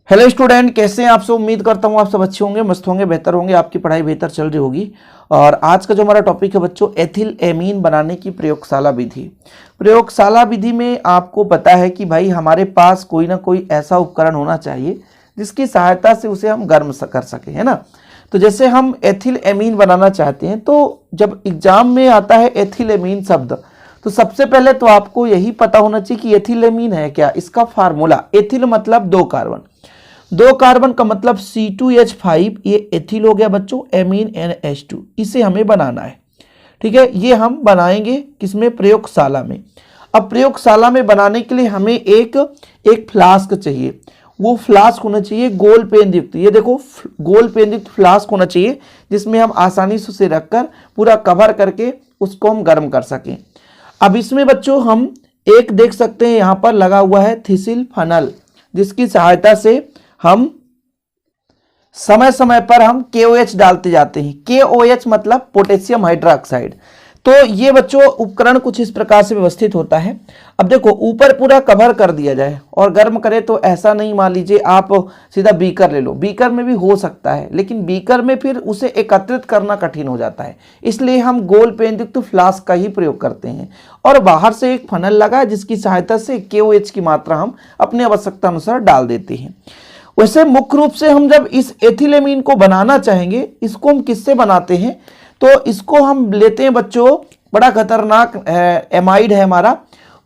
Hello student, कैसे हैं आप सब। उम्मीद करता हूं आप सब अच्छे होंगे, मस्त होंगे, बेहतर होंगे, आपकी पढ़ाई बेहतर चल रही होगी। और आज का जो हमारा टॉपिक है बच्चों, एथिल एमीन बनाने की प्रयोगशाला विधि। प्रयोगशाला विधि में आपको पता है कि भाई हमारे पास कोई ना कोई ऐसा उपकरण होना चाहिए जिसकी सहायता से उसे हम गर्म कर सकें, है ना। तो जैसे हम एथिल एमीन बनाना चाहते हैं, तो जब एग्जाम में आता है एथिल एमीन शब्द, तो सबसे पहले तो आपको यही पता होना चाहिए कि एथिल एमीन है क्या। इसका फार्मूला, एथिल मतलब दो कार्बन का मतलब C2H5, ये एथिल हो गया बच्चों, एमीन NH2, इसे हमें बनाना है। ठीक है, ये हम बनाएंगे किसमें, प्रयोगशाला में। अब प्रयोगशाला में बनाने के लिए हमें एक फ्लास्क चाहिए। वो फ्लास्क होना चाहिए गोल पेन युक्त, ये देखो गोल पेन युक्त फ्लास्क होना चाहिए, जिसमें हम आसानी से उसे रखकर पूरा कवर करके उसको हम गर्म कर सकें। अब इसमें बच्चों हम एक देख सकते हैं, यहाँ पर लगा हुआ है थिसिल फनल, जिसकी सहायता से हम समय समय पर हम KOH डालते जाते हैं। KOH मतलब पोटेशियम हाइड्रोक्साइड। तो ये बच्चों उपकरण कुछ इस प्रकार से व्यवस्थित होता है। अब देखो, ऊपर पूरा कवर कर दिया जाए और गर्म करे, तो ऐसा नहीं मान लीजिए आप सीधा बीकर ले लो, बीकर में भी हो सकता है, लेकिन बीकर में फिर उसे एकत्रित करना कठिन हो जाता है। इसलिए हम गोल पेन युक्त फ्लास्क का ही प्रयोग करते हैं और बाहर से एक फनल लगा है, जिसकी सहायता से KOH की मात्रा हम अपनी आवश्यकता अनुसार डाल देते हैं। वैसे मुख्य रूप से हम जब इस एथिलेमीन को बनाना चाहेंगे, इसको हम किससे बनाते हैं, तो इसको हम लेते हैं बच्चों, बड़ा खतरनाक एमाइड है हमारा,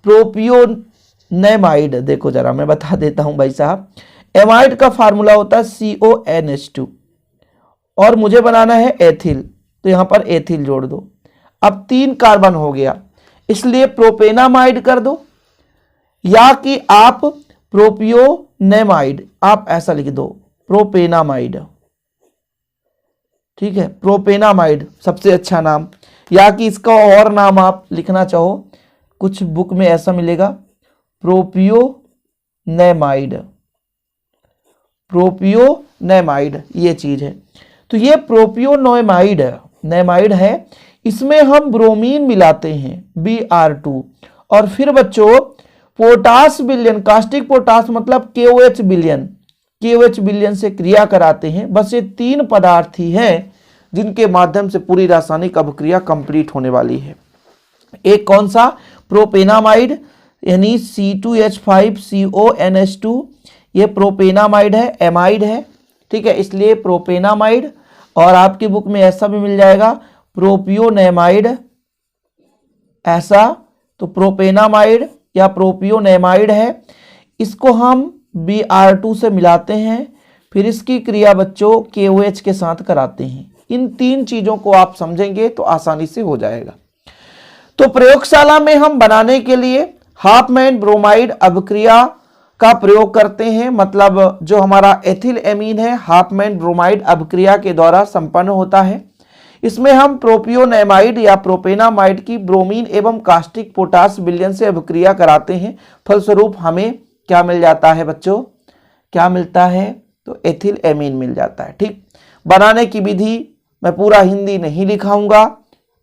प्रोपियोनेमाइड। देखो जरा मैं बता देता हूं भाई साहब, एमाइड का फार्मूला होता है CONH2 और मुझे बनाना है एथिल, तो यहां पर एथिल जोड़ दो। अब 3 कार्बन हो गया, इसलिए प्रोपेनामाइड कर दो, या कि आप प्रोपियोनेमाइड, आप ऐसा लिख दो प्रोपेनामाइड। ठीक है, प्रोपेनामाइड सबसे अच्छा नाम, या कि इसका और नाम आप लिखना चाहो, कुछ बुक में ऐसा मिलेगा प्रोपियोनेमाइड। प्रोपियोनेमाइड ये चीज है। तो ये प्रोपियोनेमाइड है, इसमें हम ब्रोमीन मिलाते हैं Br2, और फिर बच्चों पोटास विलयन, कास्टिक पोटास मतलब KOH विलयन से क्रिया कराते हैं। बस ये 3 पदार्थ ही हैं जिनके माध्यम से पूरी रासायनिक अभिक्रिया कंप्लीट होने वाली है। एक कौन सा, प्रोपेनामाइड यानी C2H5CONH2, ये प्रोपेनामाइड है, एमाइड है। ठीक है, इसलिए प्रोपेनामाइड, और आपकी बुक में ऐसा भी मिल जाएगा प्रोपियोनेमाइड, ऐसा। तो प्रोपेनामाइड या प्रोपियोनेमाइड है, इसको हम Br2 से मिलाते हैं, फिर इसकी क्रिया बच्चों KOH के साथ कराते हैं। इन 3 चीजों को आप समझेंगे तो आसानी से हो जाएगा। तो प्रयोगशाला में हम बनाने के लिए हाफमैन ब्रोमाइड अभिक्रिया का प्रयोग करते हैं, मतलब जो हमारा एथिल एमीन है हाफमैन ब्रोमाइड अभिक्रिया के द्वारा संपन्न होता है। इसमें हम प्रोपियोनेमाइड या प्रोपेनामाइड की ब्रोमीन एवं कास्टिक पोटास विलयन से अभिक्रिया कराते हैं। फलस्वरूप हमें क्या मिल जाता है बच्चों, क्या मिलता है, तो एथिल एमीन मिल जाता है। ठीक, बनाने की विधि मैं पूरा हिंदी नहीं लिखाऊंगा,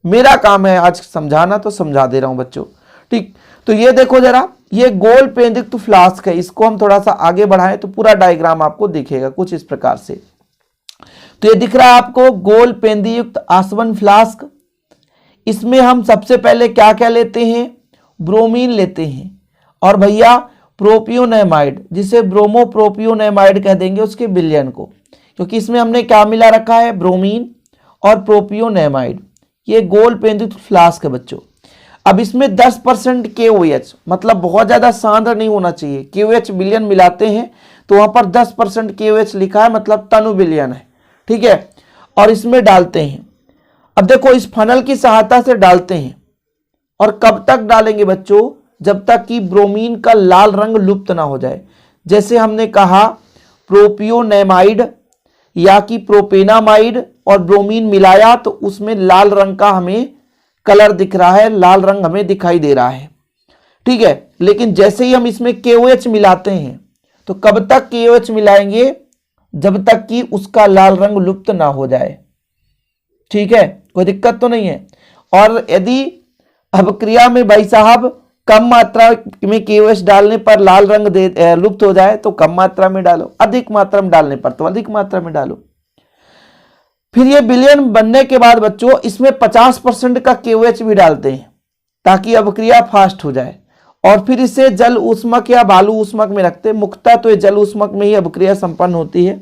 मेरा काम है आज समझाना, तो समझा दे रहा हूं बच्चों। ठीक, तो ये देखो जरा, ये गोल पेन युक्त फ्लास्क है, इसको हम थोड़ा सा आगे बढ़ाएं तो पूरा डायग्राम आपको दिखेगा कुछ इस प्रकार से। तो ये दिख रहा है आपको गोल पेंदी युक्त आसवन फ्लास्क। इसमें हम सबसे पहले क्या क्या लेते हैं, ब्रोमीन लेते हैं, और भैया प्रोपियोनेमाइड, जिसे ब्रोमो प्रोपियोनेमाइड कह देंगे उसके विलयन को, क्योंकि इसमें हमने क्या मिला रखा है, ब्रोमीन और प्रोपियोनेमाइड। ये गोल पेन युक्त फ्लास्क है बच्चों। अब इसमें 10% KOH, मतलब बहुत ज्यादा सांद्र नहीं होना चाहिए, KOH विलयन मिलाते हैं तो वहां पर 10% KOH लिखा है, मतलब तनु विलयन है। ठीक है, और इसमें डालते हैं। अब देखो, इस फनल की सहायता से डालते हैं, और कब तक डालेंगे बच्चों, जब तक कि ब्रोमीन का लाल रंग लुप्त ना हो जाए। जैसे हमने कहा प्रोपियोनेमाइड या कि प्रोपेनामाइड और ब्रोमीन मिलाया, तो उसमें लाल रंग का हमें कलर दिख रहा है, लाल रंग हमें दिखाई दे रहा है। ठीक है, लेकिन जैसे ही हम इसमें KOH मिलाते हैं, तो कब तक KOH मिलाएंगे, जब तक कि उसका लाल रंग लुप्त ना हो जाए। ठीक है, कोई दिक्कत तो नहीं है। और यदि अभिक्रिया में भाई साहब कम मात्रा में KOH डालने पर लाल रंग लुप्त हो जाए तो कम मात्रा में डालो, अधिक मात्रा में डालने पर तो अधिक मात्रा में डालो। फिर ये विलयन बनने के बाद बच्चों इसमें 50% का KOH भी डालते हैं ताकि अभिक्रिया फास्ट हो जाए, और फिर इसे जल ऊष्मक या बालू ऊष्मक में रखते हैं। मुख्यतः तो ये जल ऊष्मक में ही अभिक्रिया संपन्न होती है।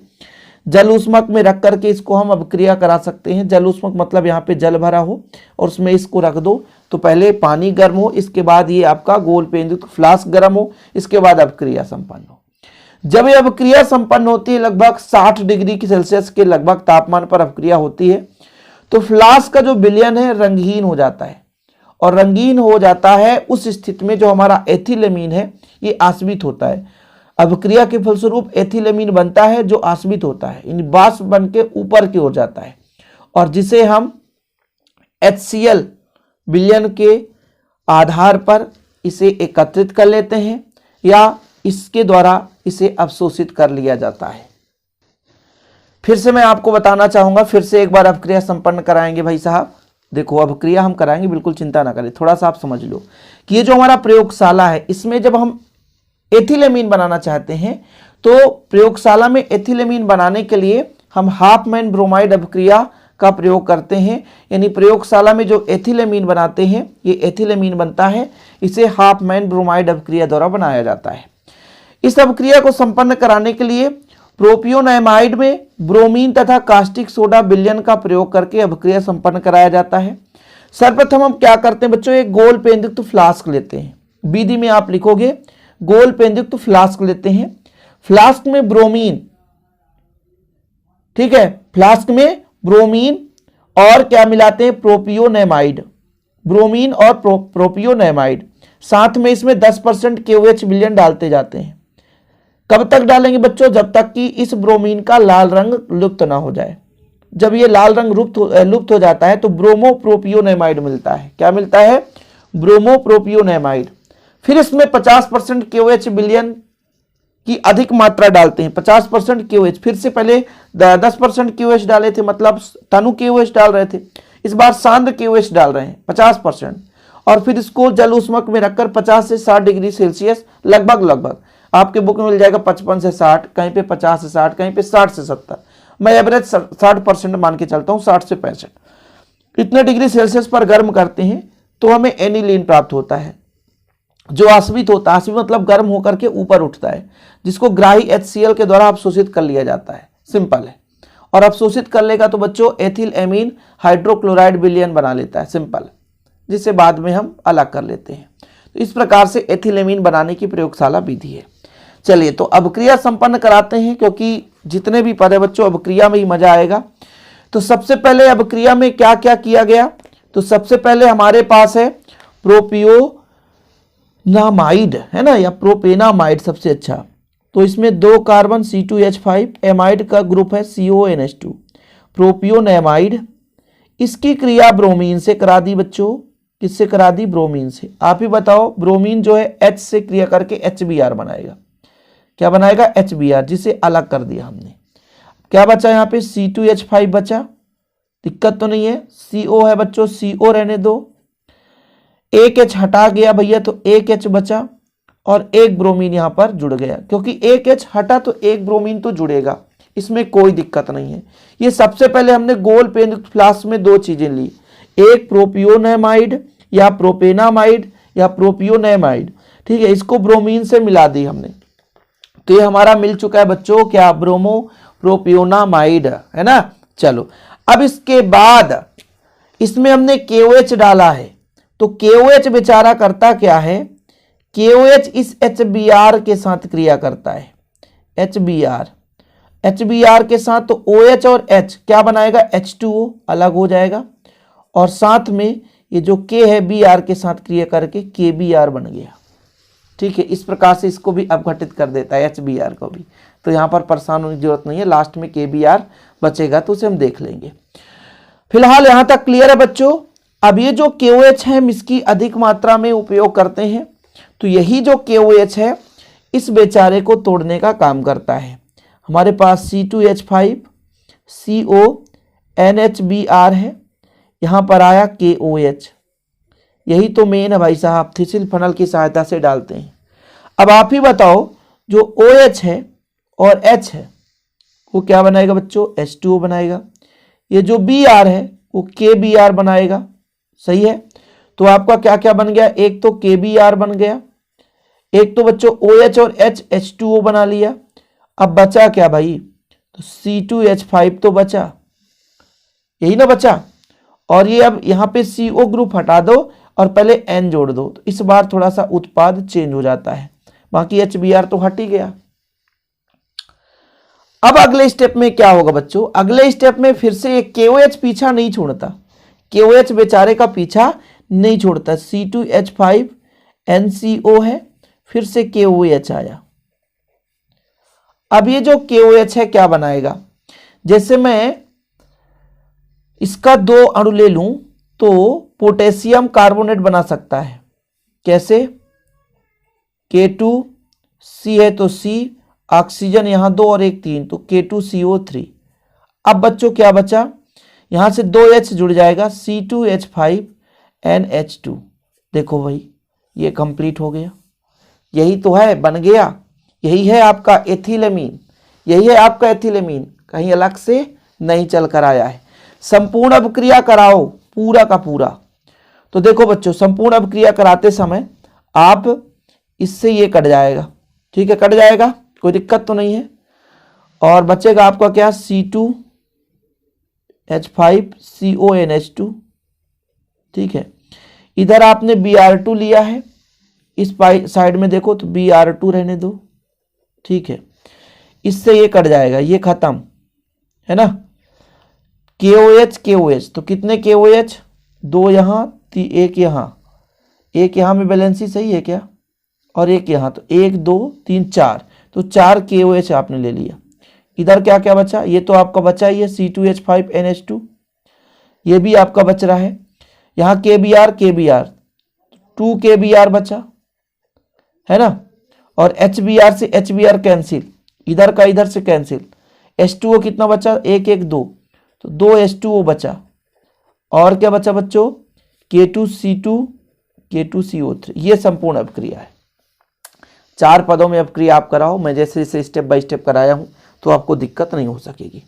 जल ऊष्मक में रख करके इसको हम अभिक्रिया करा सकते हैं। जल ऊष्मक मतलब यहाँ पे जल भरा हो और उसमें इसको रख दो, तो पहले पानी गर्म हो, इसके बाद ये आपका गोल पेंदुक फ्लास्क गर्म हो, इसके बाद अभिक्रिया संपन्न हो। जब ये अभिक्रिया संपन्न होती है लगभग 60 डिग्री सेल्सियस के लगभग तापमान पर अभिक्रिया होती है, तो फ्लास्क का जो विलयन है रंगहीन हो जाता है, और रंगीन हो जाता है उस स्थिति में जो हमारा एथिलेमीन है ये आश्वित होता है। अभिक्रिया के फलस्वरूप एथिलेमीन बनता है जो आश्वित होता है, इन वाष्प बन के ऊपर की ओर जाता है, और जिसे हम HCl विलयन के आधार पर इसे एकत्रित कर लेते हैं या इसके द्वारा इसे अवशोषित कर लिया जाता है। फिर से मैं आपको बताना चाहूंगा, फिर से एक बार अभिक्रिया संपन्न कराएंगे भाई साहब। देखो अभिक्रिया हम कराएंगे, बिल्कुल चिंता ना करें, थोड़ा सा आप समझ लो कि ये जो हमारा प्रयोगशाला है इसमें जब हम एथिलेमीन बनाना चाहते हैं तो प्रयोगशाला में एथिलेमीन बनाने के लिए हम हाफमैन ब्रोमाइड अभिक्रिया का प्रयोग करते हैं। यानी प्रयोगशाला में जो एथिलेमीन बनाते हैं ये एथिलेमीन बनता है, इसे हाफमैन ब्रोमाइड अभिक्रिया द्वारा बनाया जाता है। इस अभिक्रिया को संपन्न कराने के लिए प्रोपियोनेमाइड में ब्रोमीन तथा कास्टिक सोडा विलयन का प्रयोग करके अभिक्रिया संपन्न कराया जाता है। सर्वप्रथम हम क्या करते हैं बच्चों, एक गोल पेंदुक्त फ्लास्क लेते हैं। विधि में आप लिखोगे गोल पेंदुक्त फ्लास्क लेते हैं। फ्लास्क में ब्रोमीन, ठीक है, फ्लास्क में ब्रोमीन और क्या मिलाते हैं, प्रोपियोनेमाइड, ब्रोमीन और प्रोपियोनेमाइड, साथ में इसमें 10% KOH विलयन डालते जाते हैं। कब तक डालेंगे बच्चों, जब तक कि इस ब्रोमीन का लाल रंग लुप्त ना हो जाए। जब ये लाल रंग लुप्त हो जाता है तो ब्रोमोप्रोपियोनेमाइड मिलता है। क्या मिलता है, ब्रोमोप्रोपियोनेमाइड। फिर इसमें 50% KOH विलयन की अधिक मात्रा डालते हैं, 50% KOH। फिर से पहले 10% KOH डाले थे, मतलब तनु KOH डाल रहे थे, इस बार सांद्र KOH डाल रहे हैं 50%, और फिर इसको जल ऊष्मक में रखकर 50 से 60 डिग्री सेल्सियस लगभग आपके बुक में मिल जाएगा 55 से 60, कहीं पे 50 से 60, कहीं पे 60 से 70, मैं एवरेज 60% मान के चलता हूँ, 60 से 65 इतने डिग्री सेल्सियस पर गर्म करते हैं तो हमें एनिलीन प्राप्त होता है जो आश्वित होता है। आश्वित मतलब गर्म होकर के ऊपर उठता है, जिसको ग्राही HCl के द्वारा अवशोषित कर लिया जाता है। सिंपल है, और अवशोषित कर लेगा तो बच्चों एथिल एमीन हाइड्रोक्लोराइड विलयन बना लेता है, सिंपल, जिसे बाद में हम अलग कर लेते हैं। तो इस प्रकार से एथिलेमीन बनाने की प्रयोगशाला विधि है। चलिए तो अभिक्रिया संपन्न कराते हैं, क्योंकि जितने भी पद है बच्चों अभिक्रिया में ही मजा आएगा। तो सबसे पहले अभिक्रिया में क्या क्या किया गया, तो सबसे पहले हमारे पास है प्रोपियोनामाइड, है ना, या प्रोपेनामाइड सबसे अच्छा। तो इसमें 2 कार्बन C2H5, एमाइड का ग्रुप है CONH2, प्रोपियोनेमाइड। इसकी क्रिया ब्रोमीन से करा दी बच्चों, किससे करा दी, ब्रोमीन से। आप ही बताओ, ब्रोमीन जो है H से क्रिया करके HBr बनाएगा, क्या बनाएगा, HBr, जिसे अलग कर दिया हमने। क्या बचा यहाँ पे, C2H5 बचा, दिक्कत तो नहीं है। CO है बच्चों, CO रहने दो, एक H हटा गया भैया तो एक H बचा, और एक ब्रोमीन यहाँ पर जुड़ गया, क्योंकि एक H हटा तो एक ब्रोमीन तो जुड़ेगा, इसमें कोई दिक्कत नहीं है। ये सबसे पहले हमने गोल पेंदुक्त फ्लास्क में 2 चीजें ली, एक प्रोपियोनेमाइड या प्रोपेनामाइड या प्रोपियोनेमाइड, ठीक है, इसको ब्रोमीन से मिला दी हमने। तो ये हमारा मिल चुका है बच्चों क्या, ब्रोमो प्रोपियोनामाइड, है ना। चलो अब इसके बाद इसमें हमने KOH डाला है, तो KOH बेचारा करता क्या है, KOH इस HBr के साथ क्रिया करता है, HBr के साथ, तो OH और H क्या बनाएगा, H2O अलग हो जाएगा, और साथ में ये जो K है Br के साथ क्रिया करके KBr बन गया, ठीक है। इस प्रकार से इसको भी अपघटित कर देता है HBr को भी, तो यहाँ पर परेशान होने की जरूरत नहीं है, लास्ट में KBr बचेगा तो उसे हम देख लेंगे। फिलहाल यहाँ तक क्लियर है बच्चों। अब ये जो KOH है हम इसकी अधिक मात्रा में उपयोग करते हैं, तो यही जो KOH है इस बेचारे को तोड़ने का काम करता है। हमारे पास C2H5 CONHBr है, यहाँ पर आया KOH, यही तो मेन है भाई साहब, थिसिल फनल की सहायता से डालते हैं। अब आप ही बताओ, जो OH है और H है वो क्या बनाएगा बच्चों, H2O बनाएगा। ये जो Br है वो KBr बनाएगा, सही है। तो आपका क्या क्या बन गया, एक तो KBr बन गया, एक तो बच्चों OH और H H2O बना लिया। अब बचा क्या भाई, तो C2H5 तो बचा, यही ना बचा। और ये अब यहाँ पे CO ग्रुप हटा दो और पहले N जोड़ दो, तो इस बार थोड़ा सा उत्पाद चेंज हो जाता है, बाकी HBr तो हट ही गया। अब अगले स्टेप में क्या होगा बच्चों, अगले स्टेप में फिर से एक KOH पीछा नहीं छोड़ता, KOH बेचारे का पीछा नहीं छोड़ता। C2H5 NCO है, फिर से KOH आया। अब ये जो KOH है क्या बनाएगा, जैसे मैं इसका 2 अणु ले लूं तो पोटेशियम कार्बोनेट बना सकता है। कैसे, K2C है तो C, ऑक्सीजन यहां 2 और 1 3, तो K2CO3। अब बच्चों क्या बचा, यहां से 2H जुड़ जाएगा, C2H5NH2। देखो भाई ये कंप्लीट हो गया, यही तो है, बन गया। यही है आपका एथिलेमीन, यही है आपका एथिलेमीन, कहीं अलग से नहीं चल कर आया है। संपूर्ण अपक्रिया कराओ पूरा का पूरा, तो देखो बच्चों संपूर्ण अपक्रिया कराते समय आप इससे ये कट जाएगा, ठीक है, कट जाएगा, कोई दिक्कत तो नहीं है। और बचेगा आपका क्या, C2H5CONH2, ठीक है। इधर आपने Br2 लिया है, इस साइड में देखो तो Br2 रहने दो, ठीक है। इससे ये कट जाएगा, ये खत्म है ना। KOH KOH, तो कितने KOH, 2 यहाँ 1 यहाँ, 1 यहाँ में बैलेंसी सही है क्या, और 1 यहाँ, तो 1 2 3 4, तो 4 KOH आपने ले लिया। इधर क्या क्या बचा, ये तो आपका बचा ही है C2H5NH2, ये भी आपका बच रहा है। यहाँ KBr 2 KBr बचा है ना, और HBr से HBr कैंसिल, इधर का इधर से कैंसिल। H2O कितना बचा, 1 1 2, तो 2 H2O बचा। और क्या बचा बच्चों, K2C2 K2CO3। ये संपूर्ण अपक्रिया है। 4 पदों में अपक्रिया आप कराओ, मैं जैसे जैसे स्टेप बाय स्टेप कराया हूं तो आपको दिक्कत नहीं हो सकेगी,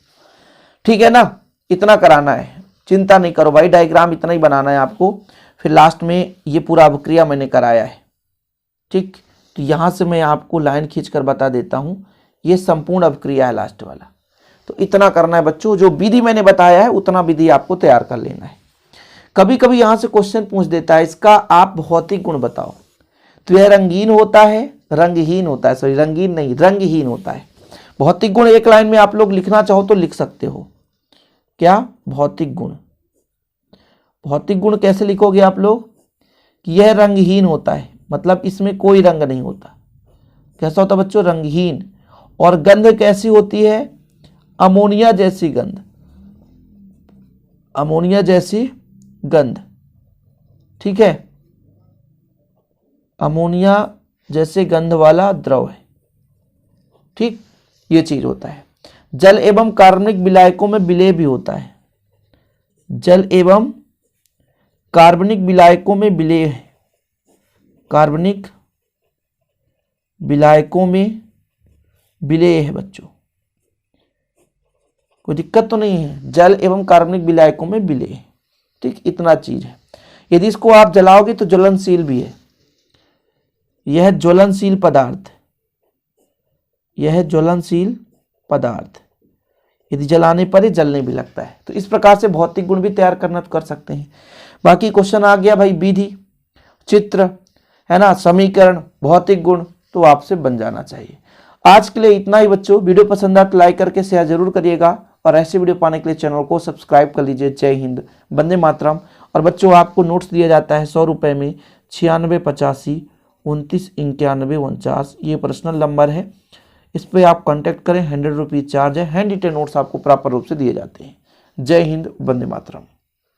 ठीक है ना। इतना कराना है, चिंता नहीं करो भाई, डायग्राम इतना ही बनाना है आपको, फिर लास्ट में ये पूरा अपक्रिया मैंने कराया है, ठीक। तो यहां से मैं आपको लाइन खींचकर बता देता हूं, ये संपूर्ण अपक्रिया है लास्ट वाला। तो इतना करना है बच्चों, जो विधि मैंने बताया है उतना विधि आपको तैयार कर लेना है। कभी कभी यहां से क्वेश्चन पूछ देता है, इसका आप भौतिक गुण बताओ, तो यह रंगीन होता है, रंगहीन होता है, सॉरी रंगीन नहीं रंगहीन होता है। भौतिक गुण एक लाइन में आप लोग लिखना चाहो तो लिख सकते हो, क्या, भौतिक गुण। भौतिक गुण कैसे लिखोगे आप लोग, कि यह रंगहीन होता है, मतलब इसमें कोई रंग नहीं होता। कैसा होता बच्चों, रंगहीन। और गंध कैसी होती है, अमोनिया जैसी गंध, अमोनिया जैसी गंध, ठीक है, अमोनिया जैसे गंध वाला द्रव है, ठीक, ये चीज होता है। जल एवं कार्बनिक विलायकों में विलेय भी होता है, जल एवं कार्बनिक विलायकों में विलेय है, कार्बनिक विलायकों में विलेय है बच्चों, कोई दिक्कत तो नहीं है, जल एवं कार्बनिक विलायकों में विलेय है, ठीक, इतना चीज है। यदि इसको आप जलाओगे तो ज्वलनशील भी है, यह ज्वलनशील पदार्थ, यह ज्वलनशील पदार्थ, यदि जलाने पर ही जलने भी लगता है। तो इस प्रकार से भौतिक गुण भी तैयार करना कर सकते हैं। बाकी क्वेश्चन आ गया भाई विधि, चित्र, है ना, समीकरण, भौतिक गुण, तो आपसे बन जाना चाहिए। आज के लिए इतना ही बच्चों, वीडियो पसंद आए तो लाइक करके शेयर जरूर करिएगा, और ऐसे वीडियो पाने के लिए चैनल को सब्सक्राइब कर लीजिए। जय हिंद, वंदे मातरम। और बच्चों आपको नोट्स दिया जाता है 100 रुपये में, 96 85 29 91 49, ये पर्सनल नंबर है, इस पर आप कांटेक्ट करें। 100 रुपीज़ चार्ज है, हैंड रिटेन नोट्स आपको प्रॉपर रूप से दिए जाते हैं। जय हिंद, वंदे मातरम।